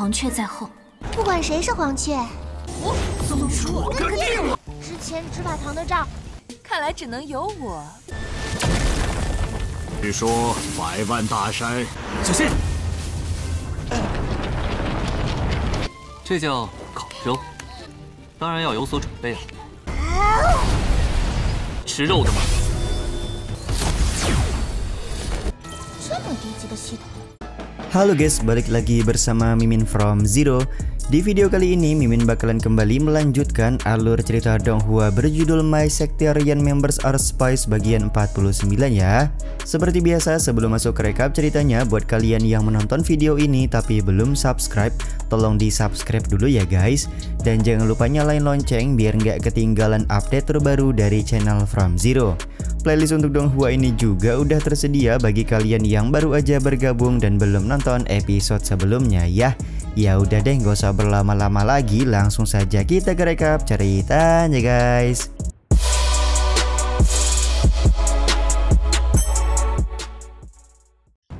黄雀在后。不管谁是黄雀，我怎么说？跟个定了。之前执法堂的账，看来只能由我。据说100万大山，小心！这叫烤肉，当然要有所准备了。吃肉的吗？这么低级的系统。 Halo guys, balik lagi bersama Mimin from Zero. Di video kali ini Mimin bakalan kembali melanjutkan alur cerita Donghua berjudul My Sectarian Members Are Spies bagian 49 ya. Seperti biasa sebelum masuk ke rekap ceritanya, buat kalian yang menonton video ini tapi belum subscribe, tolong di subscribe dulu ya guys. Dan jangan lupa nyalain lonceng biar nggak ketinggalan update terbaru dari channel From Zero. Playlist untuk Donghua ini juga udah tersedia bagi kalian yang baru aja bergabung dan belum nonton episode sebelumnya ya. Ya udah deh, gak usah berlama-lama lagi, langsung saja kita ke rekap ceritanya guys.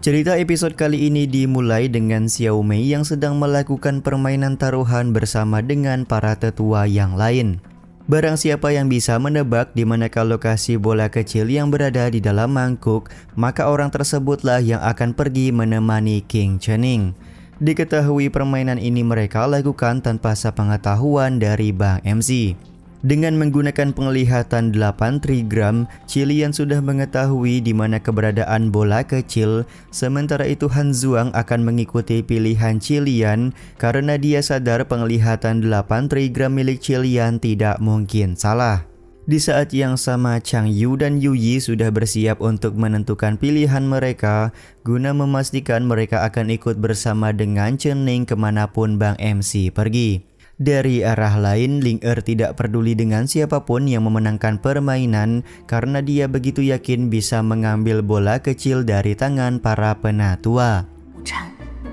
Cerita episode kali ini dimulai dengan Xiao Mei yang sedang melakukan permainan taruhan bersama dengan para tetua yang lain. Barang siapa yang bisa menebak di manakah lokasi bola kecil yang berada di dalam mangkuk, maka orang tersebutlah yang akan pergi menemani King Chening. Diketahui permainan ini mereka lakukan tanpa sepengetahuan dari Bang MC. Dengan menggunakan penglihatan 8 trigram, Qilian sudah mengetahui di mana keberadaan bola kecil, sementara itu Han Zhuang akan mengikuti pilihan Qilian karena dia sadar penglihatan 8 trigram milik Qilian tidak mungkin salah. Di saat yang sama, Chang Yu dan Yu Yi sudah bersiap untuk menentukan pilihan mereka guna memastikan mereka akan ikut bersama dengan Chen Ning kemanapun Bang MC pergi. Dari arah lain, Ling Er tidak peduli dengan siapapun yang memenangkan permainan karena dia begitu yakin bisa mengambil bola kecil dari tangan para penatua.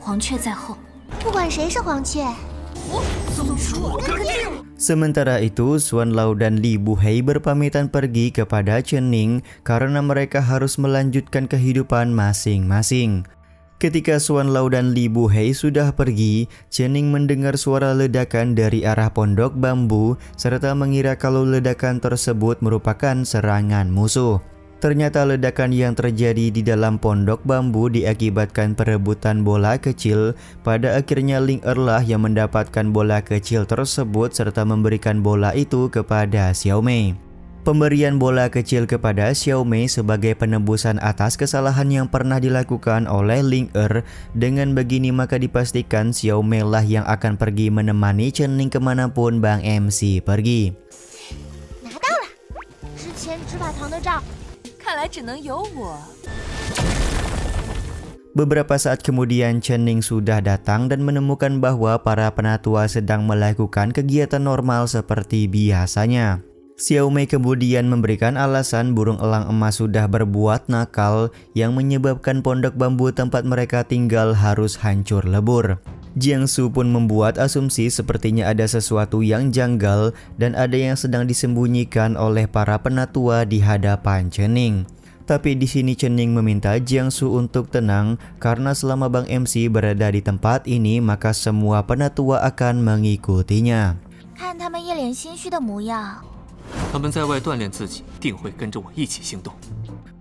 黄雀在后。不管谁是黄雀，我怎么说？跟个定了。 Sementara itu, Xuan Lao dan Li Buhei berpamitan pergi kepada Chen Ning karena mereka harus melanjutkan kehidupan masing-masing. Ketika Xuan Lao dan Li Buhei sudah pergi, Chen Ning mendengar suara ledakan dari arah pondok bambu serta mengira kalau ledakan tersebut merupakan serangan musuh. Ternyata ledakan yang terjadi di dalam pondok bambu diakibatkan perebutan bola kecil. Pada akhirnya Ling Er lah yang mendapatkan bola kecil tersebut serta memberikan bola itu kepada Xiao Mei. Pemberian bola kecil kepada Xiao Mei sebagai penebusan atas kesalahan yang pernah dilakukan oleh Ling Er. Dengan begini maka dipastikan Xiao Mei lah yang akan pergi menemani Chen Ning kemanapun Bang MC pergi. 拿到了，之前执法堂的账，看来只能由我。 Beberapa saat kemudian Chen Ning sudah datang dan menemukan bahwa para penatua sedang melakukan kegiatan normal seperti biasanya. Xiao Mei kemudian memberikan alasan burung elang emas sudah berbuat nakal yang menyebabkan pondok bambu tempat mereka tinggal harus hancur lebur. Jiangsu pun membuat asumsi sepertinya ada sesuatu yang janggal dan ada yang sedang disembunyikan oleh para penatua di hadapan Chen Ning. Tapi di sini Chen Ning meminta Jiangsu untuk tenang karena selama Bang MC berada di tempat ini maka semua penatua akan mengikutinya. 看他们一脸心虚的模样。 他们在外锻炼自己，定会跟着我一起行动。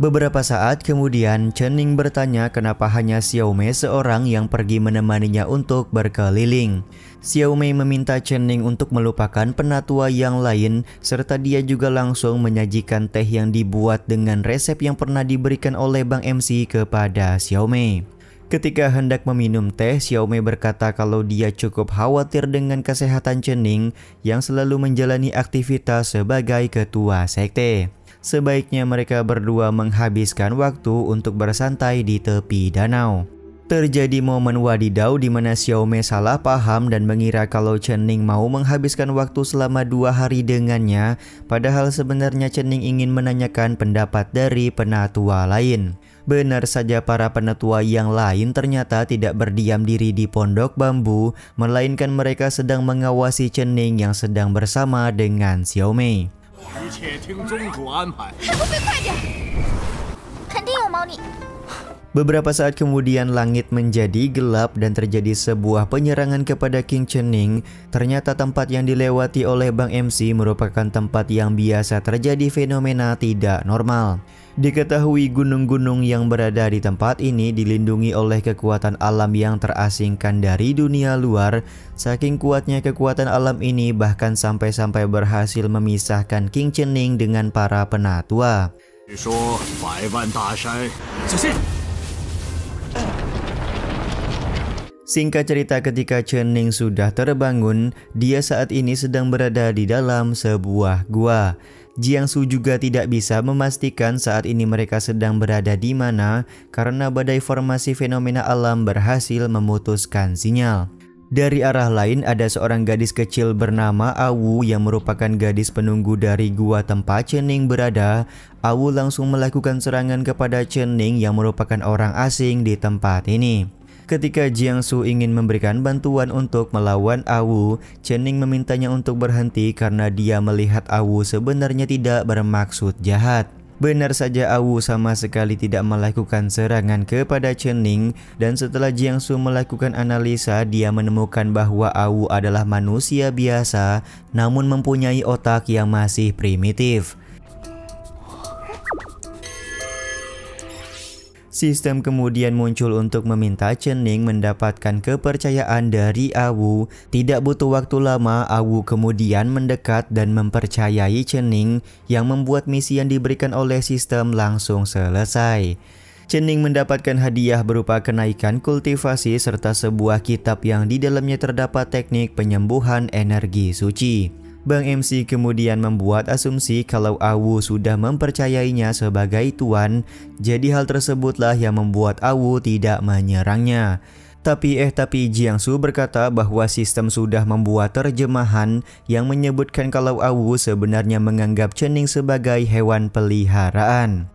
Beberapa saat kemudian, Chen Ning bertanya kenapa hanya Xiao Mei seorang yang pergi menemaninya untuk berkeliling. Xiao Mei meminta Chen Ning untuk melupakan penatua yang lain, serta dia juga langsung menyajikan teh yang dibuat dengan resep yang pernah diberikan oleh Bang MC kepada Xiao Mei. Ketika hendak meminum teh, Xiao Mei berkata kalau dia cukup khawatir dengan kesehatan Chen Ning yang selalu menjalani aktivitas sebagai ketua sekte. Sebaiknya mereka berdua menghabiskan waktu untuk bersantai di tepi danau. Terjadi momen wadidau di mana Xiao Mei salah paham dan mengira kalau Chen Ning mau menghabiskan waktu selama 2 hari dengannya, padahal sebenarnya Chen Ning ingin menanyakan pendapat dari penatua lain. Benar saja para penatua yang lain ternyata tidak berdiam diri di pondok bambu, melainkan mereka sedang mengawasi Chen Ning yang sedang bersama dengan Xiao Mei. 还不快快点！肯定有猫腻。Beberapa saat kemudian langit menjadi gelap dan terjadi sebuah penyerangan kepada King Chening. Ternyata tempat yang dilewati oleh Bang MC merupakan tempat yang biasa terjadi fenomena tidak normal. Diketahui gunung-gunung yang berada di tempat ini dilindungi oleh kekuatan alam yang terasingkan dari dunia luar. Saking kuatnya kekuatan alam ini bahkan sampai-sampai berhasil memisahkan King Chening dengan para penatua. 据说百万大山，小心！ Singkat cerita, ketika Chening sudah terbangun, dia saat ini sedang berada di dalam sebuah gua. Jiangsu juga tidak bisa memastikan saat ini mereka sedang berada di mana karena badai formasi fenomena alam berhasil memutuskan sinyal. Dari arah lain ada seorang gadis kecil bernama Awu yang merupakan gadis penunggu dari gua tempat Chening berada. Awu langsung melakukan serangan kepada Chening yang merupakan orang asing di tempat ini. Ketika Jiangsu ingin memberikan bantuan untuk melawan Awu, Chening memintanya untuk berhenti karena dia melihat Awu sebenarnya tidak bermaksud jahat. Benar saja, Awu sama sekali tidak melakukan serangan kepada Chening, dan setelah Jiangsu melakukan analisa, dia menemukan bahwa Awu adalah manusia biasa namun mempunyai otak yang masih primitif. Sistem kemudian muncul untuk meminta Chening mendapatkan kepercayaan dari Awu. Tidak butuh waktu lama, Awu kemudian mendekat dan mempercayai Chening yang membuat misi yang diberikan oleh sistem langsung selesai. Chening mendapatkan hadiah berupa kenaikan kultivasi serta sebuah kitab yang di dalamnya terdapat teknik penyembuhan energi suci. Bang MC kemudian membuat asumsi kalau Awu sudah mempercayainya sebagai tuan, jadi hal tersebutlah yang membuat Awu tidak menyerangnya. Tapi Jiangsu berkata bahwa sistem sudah membuat terjemahan yang menyebutkan kalau Awu sebenarnya menganggap Chening sebagai hewan peliharaan.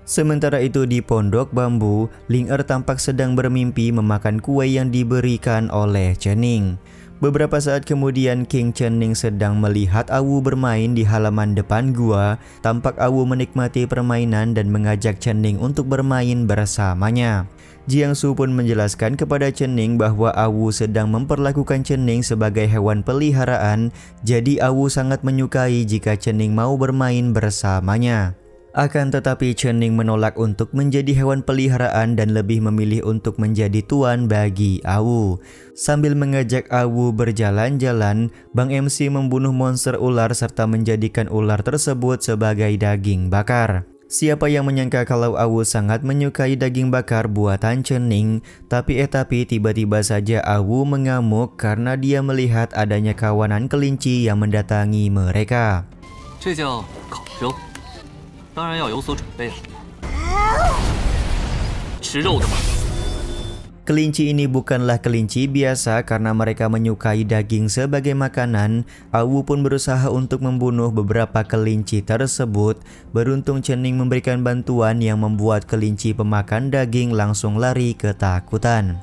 Sementara itu di Pondok Bambu, Ling Er tampak sedang bermimpi memakan kue yang diberikan oleh Chening. Beberapa saat kemudian King Chening sedang melihat Awu bermain di halaman depan gua. Tampak Awu menikmati permainan dan mengajak Chening untuk bermain bersamanya. Jiangsu pun menjelaskan kepada Chening bahwa Awu sedang memperlakukan Chening sebagai hewan peliharaan, jadi Awu sangat menyukai jika Chening mau bermain bersamanya. Akan tetapi Chening menolak untuk menjadi hewan peliharaan dan lebih memilih untuk menjadi tuan bagi Awu. Sambil mengajak Awu berjalan-jalan, Bang MC membunuh monster ular serta menjadikan ular tersebut sebagai daging bakar. Siapa yang menyangka kalau Awu sangat menyukai daging bakar buatan Chening, tapi tiba-tiba saja Awu mengamuk karena dia melihat adanya kawanan kelinci yang mendatangi mereka. 这叫烤肉，当然要有所准备了。吃肉的吗？ Kelinci ini bukanlah kelinci biasa karena mereka menyukai daging sebagai makanan. Awu pun berusaha untuk membunuh beberapa kelinci tersebut. Beruntung Chening memberikan bantuan yang membuat kelinci pemakan daging langsung lari ketakutan.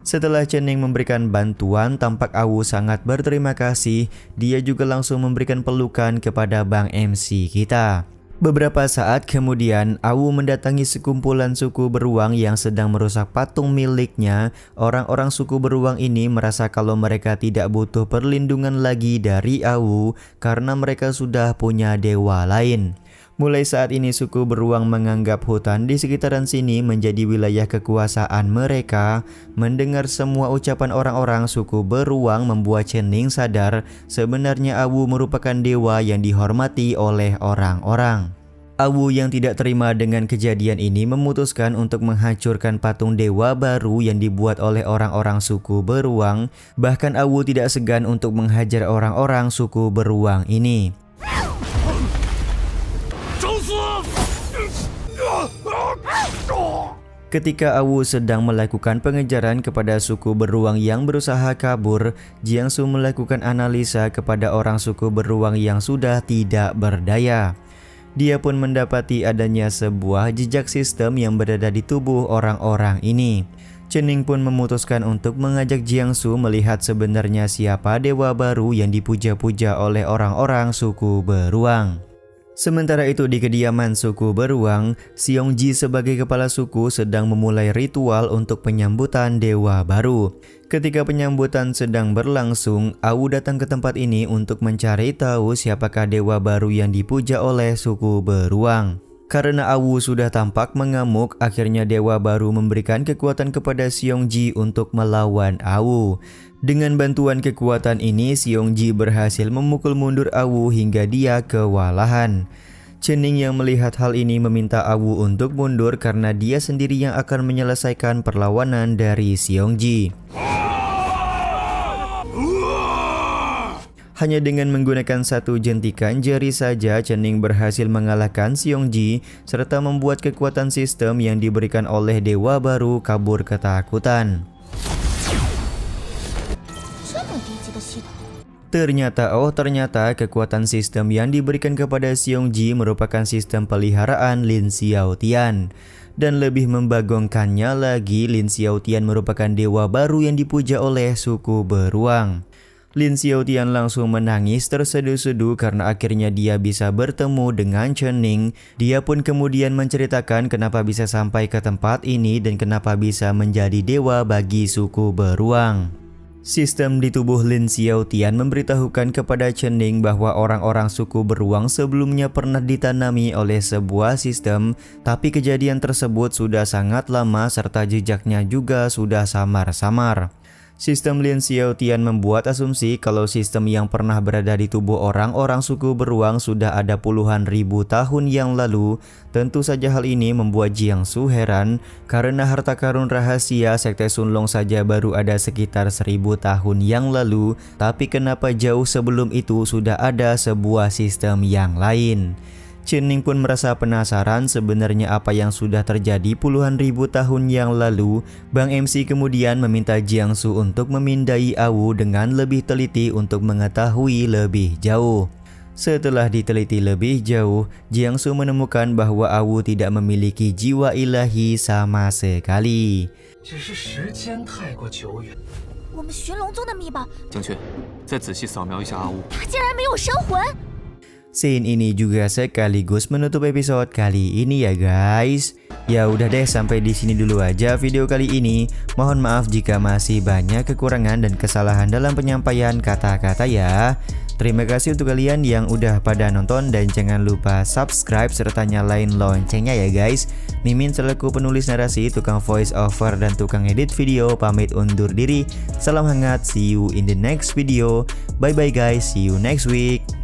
Setelah Chening memberikan bantuan, tampak Awu sangat berterima kasih. Dia juga langsung memberikan pelukan kepada Bang MC kita. Beberapa saat kemudian, Awu mendatangi sekumpulan suku beruang yang sedang merusak patung miliknya. Orang-orang suku beruang ini merasa kalau mereka tidak butuh perlindungan lagi dari Awu karena mereka sudah punya dewa lain. Mulai saat ini suku beruang menganggap hutan di sekitaran sini menjadi wilayah kekuasaan mereka. Mendengar semua ucapan orang-orang suku beruang membuat Chening sadar sebenarnya Awu merupakan dewa yang dihormati oleh orang-orang. Awu yang tidak terima dengan kejadian ini memutuskan untuk menghancurkan patung dewa baru yang dibuat oleh orang-orang suku beruang. Bahkan Awu tidak segan untuk menghajar orang-orang suku beruang ini. Ketika Awu sedang melakukan pengejaran kepada suku beruang yang berusaha kabur, Jiangsu melakukan analisa kepada orang suku beruang yang sudah tidak berdaya. Dia pun mendapati adanya sebuah jejak sistem yang berada di tubuh orang-orang ini. Chening pun memutuskan untuk mengajak Jiangsu melihat sebenarnya siapa dewa baru yang dipuja-puja oleh orang-orang suku beruang. Sementara itu di kediaman suku beruang, Xiongji sebagai kepala suku sedang memulai ritual untuk penyambutan dewa baru. Ketika penyambutan sedang berlangsung, Awu datang ke tempat ini untuk mencari tahu siapakah dewa baru yang dipuja oleh suku beruang. Karena Awu sudah tampak mengamuk, akhirnya dewa baru memberikan kekuatan kepada Xiongji untuk melawan Awu. Dengan bantuan kekuatan ini, Xiongji berhasil memukul mundur Awu hingga dia kewalahan. Chening yang melihat hal ini meminta Awu untuk mundur karena dia sendiri yang akan menyelesaikan perlawanan dari Xiongji. Hanya dengan menggunakan satu jentikan jari saja, Chening berhasil mengalahkan Xiongji serta membuat kekuatan sistem yang diberikan oleh dewa baru kabur ketakutan. Ternyata kekuatan sistem yang diberikan kepada Xiongji merupakan sistem peliharaan Lin Xiaotian. Dan lebih membagongkannya lagi, Lin Xiaotian merupakan dewa baru yang dipuja oleh suku beruang. Lin Xiaotian langsung menangis terseduh-seduh karena akhirnya dia bisa bertemu dengan Chening. Dia pun kemudian menceritakan kenapa bisa sampai ke tempat ini dan kenapa bisa menjadi dewa bagi suku beruang. Sistem di tubuh Lin Xiaotian memberitahukan kepada Chening bahwa orang-orang suku beruang sebelumnya pernah ditanami oleh sebuah sistem, tapi kejadian tersebut sudah sangat lama serta jejaknya juga sudah samar-samar. Sistem Lin Xiaotian membuat asumsi kalau sistem yang pernah berada di tubuh orang-orang suku beruang sudah ada puluhan ribu tahun yang lalu. Tentu saja hal ini membuat Jiangsu heran karena harta karun rahasia Sekte Sunlong saja baru ada sekitar 1000 tahun yang lalu, tapi kenapa jauh sebelum itu sudah ada sebuah sistem yang lain? Chening pun merasa penasaran sebenarnya apa yang sudah terjadi puluhan ribu tahun yang lalu. Bang MC kemudian meminta Jiangsu untuk memindai Awu dengan lebih teliti untuk mengetahui lebih jauh. Setelah diteliti lebih jauh, Jiangsu menemukan bahwa Awu tidak memiliki jiwa ilahi sama sekali. Scene ini juga sekaligus menutup episode kali ini ya guys. Ya udah deh, sampai di sini dulu aja video kali ini. Mohon maaf jika masih banyak kekurangan dan kesalahan dalam penyampaian kata-kata ya. Terima kasih untuk kalian yang udah pada nonton dan jangan lupa subscribe serta nyalain loncengnya ya guys. Mimin selaku penulis narasi, tukang voice over dan tukang edit video pamit undur diri. Salam hangat, see you in the next video. Bye bye guys, see you next week.